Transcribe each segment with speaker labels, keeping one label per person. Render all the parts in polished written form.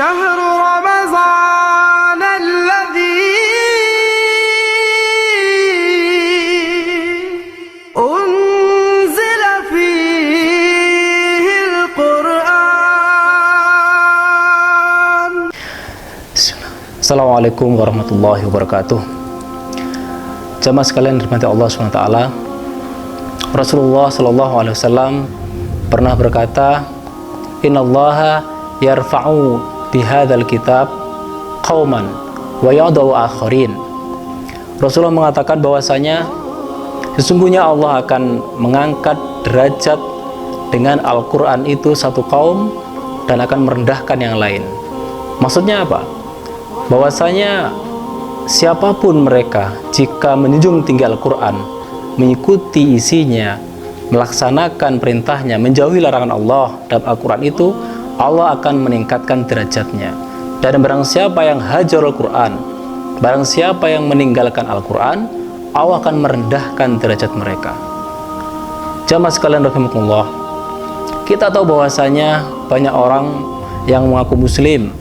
Speaker 1: شهر رمضان الذي أنزل فيه القرآن.
Speaker 2: Assalamualaikum warahmatullahi wabarakatuh. Jamaah sekalian dirahmati Allah SWT, Rasulullah SAW pernah berkata, Innallaha yarfa'u bihadzal kitab qauman wa yadau akharin. Rasulullah mengatakan bahwasanya sesungguhnya Allah akan mengangkat derajat dengan Al-Quran itu satu kaum dan akan merendahkan yang lain. Maksudnya apa? Bahwasanya siapapun mereka, jika menjunjung tinggi Al-Quran, mengikuti isinya, melaksanakan perintahnya, menjauhi larangan Allah dalam Al-Quran itu, Allah akan meningkatkan derajatnya. Dan barang siapa yang hajar Al-Quran, barang siapa yang meninggalkan Al-Quran, Allah akan merendahkan derajat mereka. Jamaah sekalian rahimakumullah, kita tahu bahwasanya banyak orang yang mengaku muslim,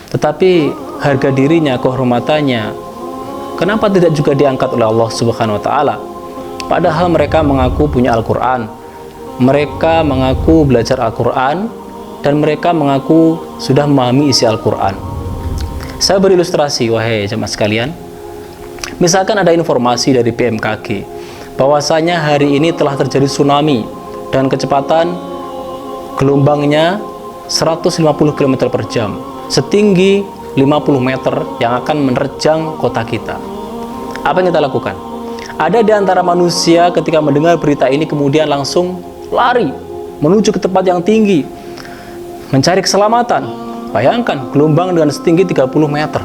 Speaker 2: tetapi harga dirinya, kehormatannya, kenapa tidak juga diangkat oleh Allah Subhanahu wa Ta'ala? Padahal mereka mengaku punya Al-Quran, mereka mengaku belajar Al-Quran, dan mereka mengaku sudah memahami isi Al-Quran. Saya berilustrasi, wahai jemaah sekalian. Misalkan ada informasi dari BMKG bahwasanya hari ini telah terjadi tsunami dan kecepatan gelombangnya 150 km per jam, setinggi 50 meter yang akan menerjang kota kita. Apa yang kita lakukan? Ada di antara manusia ketika mendengar berita ini kemudian langsung lari menuju ke tempat yang tinggi mencari keselamatan. Bayangkan gelombang dengan setinggi 30 meter.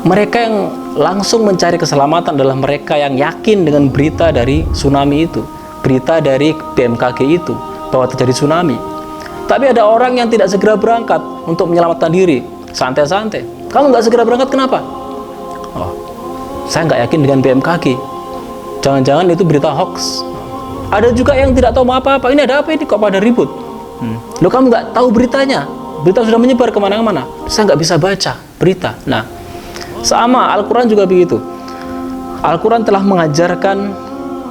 Speaker 2: Mereka yang langsung mencari keselamatan adalah mereka yang yakin dengan berita dari tsunami itu, berita dari BMKG itu bahwa terjadi tsunami. Tapi ada orang yang tidak segera berangkat untuk menyelamatkan diri, santai-santai. Kamu nggak segera berangkat, kenapa? Oh, saya nggak yakin dengan BMKG. Jangan-jangan itu berita hoax. Ada juga yang tidak tahu apa-apa. Ini ada apa ini? Kok pada ribut? Loh, kamu nggak tahu beritanya? Berita sudah menyebar kemana-mana. Saya nggak bisa baca berita. Nah, sama Al-Quran juga begitu. Al-Quran telah mengajarkan,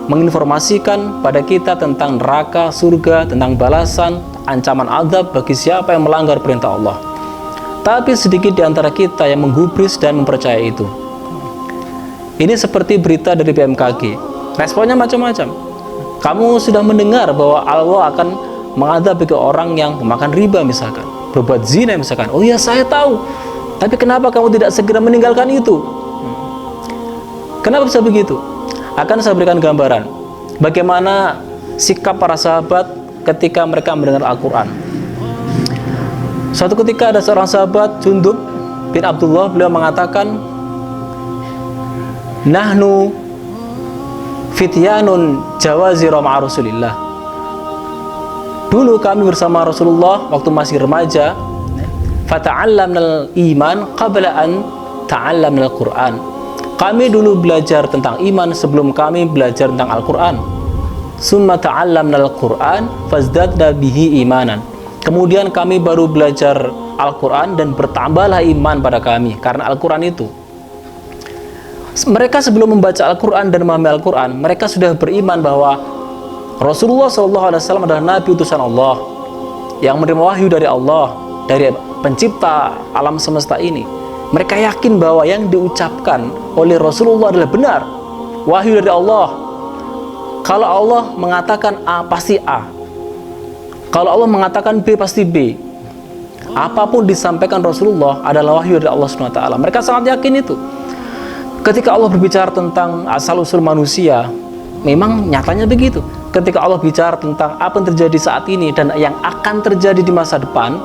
Speaker 2: menginformasikan pada kita tentang neraka, surga, tentang balasan, ancaman azab bagi siapa yang melanggar perintah Allah. Tapi sedikit di antara kita yang menggubris dan mempercayai itu. Ini seperti berita dari BMKG. Responnya macam-macam. Kamu sudah mendengar bahwa Allah akan mengadab bagi orang yang memakan riba misalkan, berbuat zina misalkan. Oh iya, saya tahu. Tapi kenapa kamu tidak segera meninggalkan itu? Kenapa bisa begitu? Akan saya berikan gambaran bagaimana sikap para sahabat ketika mereka mendengar Al-Quran. Suatu ketika ada seorang sahabat, Jundub bin Abdullah, beliau mengatakan, Nahnu fityanun jawazira ma'a Rasulillah. Dulu kami bersama Rasulullah waktu masih remaja, fata'allamnal iman qabla an ta'allamnal Qur'an. Kami dulu belajar tentang iman sebelum kami belajar tentang Al-Quran. Summa ta'allamnal Qur'an fazdadna bihi imanan. Kemudian kami baru belajar Al-Quran dan bertambahlah iman pada kami karena Al-Quran itu. Mereka sebelum membaca Al-Quran dan memahami Al-Quran, mereka sudah beriman bahwa Rasulullah SAW adalah Nabi utusan Allah yang menerima wahyu dari Allah, dari pencipta alam semesta ini. Mereka yakin bahwa yang diucapkan oleh Rasulullah adalah benar, wahyu dari Allah. Kalau Allah mengatakan A, pasti A. Kalau Allah mengatakan B, pasti B. Apapun disampaikan Rasulullah adalah wahyu dari Allah SWT. Mereka sangat yakin itu. Ketika Allah berbicara tentang asal-usul manusia, memang nyatanya begitu. Ketika Allah bicara tentang apa yang terjadi saat ini dan yang akan terjadi di masa depan,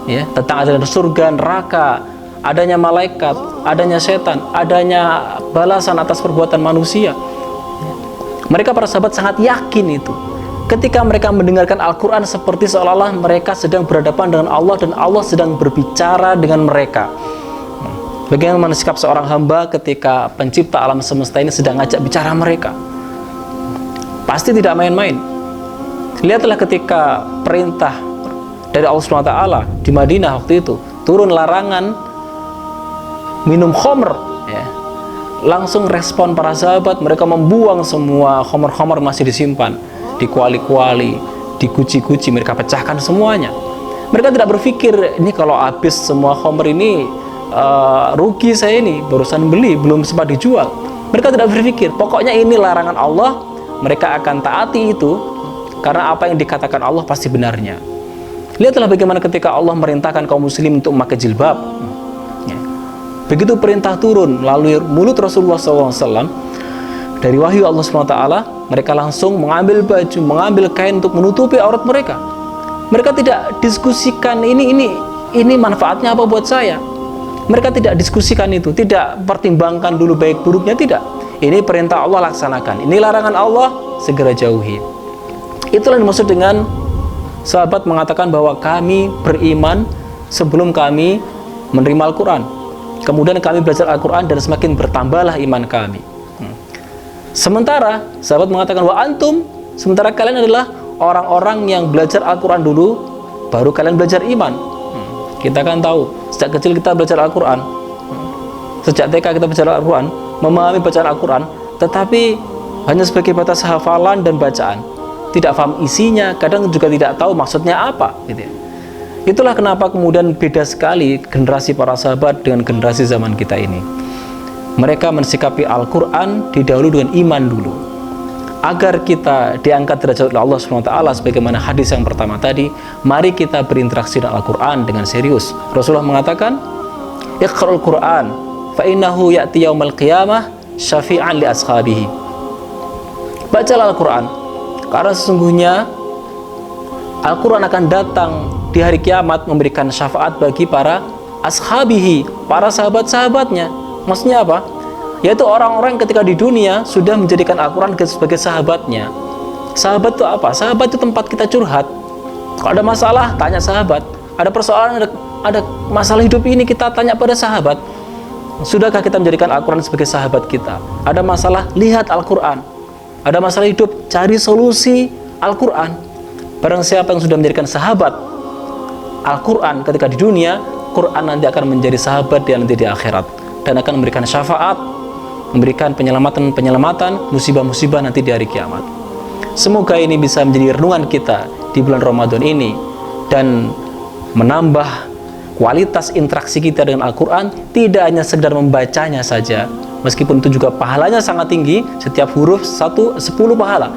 Speaker 2: ya, tentang adanya surga, neraka, adanya malaikat, adanya setan, adanya balasan atas perbuatan manusia, mereka para sahabat sangat yakin itu. Ketika mereka mendengarkan Al-Quran seperti seolah-olah mereka sedang berhadapan dengan Allah dan Allah sedang berbicara dengan mereka. Bagaimana sikap seorang hamba ketika pencipta alam semesta ini sedang ngajak bicara mereka? Pasti tidak main-main. Lihatlah ketika perintah dari Allah SWT di Madinah waktu itu, turun larangan minum khamr, ya. Langsung respon para sahabat, mereka membuang semua khamr-khamr masih disimpan di kuali-kuali, di guci-guci, mereka pecahkan semuanya. Mereka tidak berpikir, ini kalau habis semua khamr ini rugi saya, ini barusan beli, belum sempat dijual. Mereka tidak berpikir, pokoknya ini larangan Allah, mereka akan taati itu, karena apa yang dikatakan Allah pasti benarnya. Lihatlah bagaimana ketika Allah merintahkan kaum muslim untuk memakai jilbab. Begitu perintah turun melalui mulut Rasulullah SAW dari wahyu Allah SWT, mereka langsung mengambil baju, mengambil kain untuk menutupi aurat mereka. Mereka tidak diskusikan ini manfaatnya apa buat saya. Mereka tidak diskusikan itu, tidak pertimbangkan dulu baik buruknya, tidak. Ini perintah Allah, laksanakan. Ini larangan Allah, segera jauhi. Itulah yang dimaksud dengan sahabat mengatakan bahwa kami beriman sebelum kami menerima Al-Quran. Kemudian kami belajar Al-Quran dan semakin bertambahlah iman kami. Sementara sahabat mengatakan, wa antum, sementara kalian adalah orang-orang yang belajar Al-Quran dulu, baru kalian belajar iman. Kita kan tahu, sejak kecil kita belajar Al-Quran, sejak TK kita belajar Al-Quran, memahami bacaan Al-Quran, tetapi hanya sebagai batas hafalan dan bacaan, tidak paham isinya, kadang juga tidak tahu maksudnya apa, gitu ya. Itulah kenapa kemudian beda sekali generasi para sahabat dengan generasi zaman kita ini. Mereka mensikapi Al-Quran didahului dengan iman dulu. Agar kita diangkat derajat oleh Allah SWT, sebagaimana hadis yang pertama tadi, mari kita berinteraksi dengan Al-Quran dengan serius. Rasulullah mengatakan, Iqra'ul Quran, fa innahu ya'ti yaumal qiyamah syafi'an li ashabihi. Bacalah Al-Quran, karena sesungguhnya Al-Quran akan datang di hari kiamat memberikan syafaat bagi para ashabihi, para sahabat-sahabatnya. Maksudnya apa? Yaitu orang-orang ketika di dunia sudah menjadikan Al-Quran sebagai sahabatnya. Sahabat itu apa? Sahabat itu tempat kita curhat. Kalau ada masalah, tanya sahabat. Ada persoalan, ada masalah hidup ini, kita tanya pada sahabat. Sudahkah kita menjadikan Al-Quran sebagai sahabat kita? Ada masalah, lihat Al-Quran. Ada masalah hidup, cari solusi Al-Quran. Barang siapa yang sudah menjadikan sahabat Al-Quran ketika di dunia, Quran nanti akan menjadi sahabat dia nanti di akhirat, dan akan memberikan syafaat, memberikan penyelamatan musibah-musibah nanti di hari kiamat. Semoga ini bisa menjadi renungan kita di bulan Ramadan ini, dan menambah kualitas interaksi kita dengan Al-Quran, tidak hanya sekedar membacanya saja, meskipun itu juga pahalanya sangat tinggi, setiap huruf 10 pahala.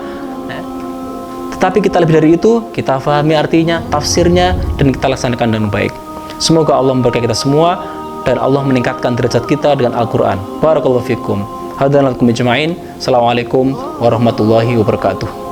Speaker 2: Tetapi kita lebih dari itu, kita pahami artinya, tafsirnya, dan kita laksanakan dengan baik. Semoga Allah memberkahi kita semua, dan Allah meningkatkan derajat kita dengan Al-Quran. Barakallahu fikum. Hadanakum ijma'in. Assalamualaikum warahmatullahi wabarakatuh.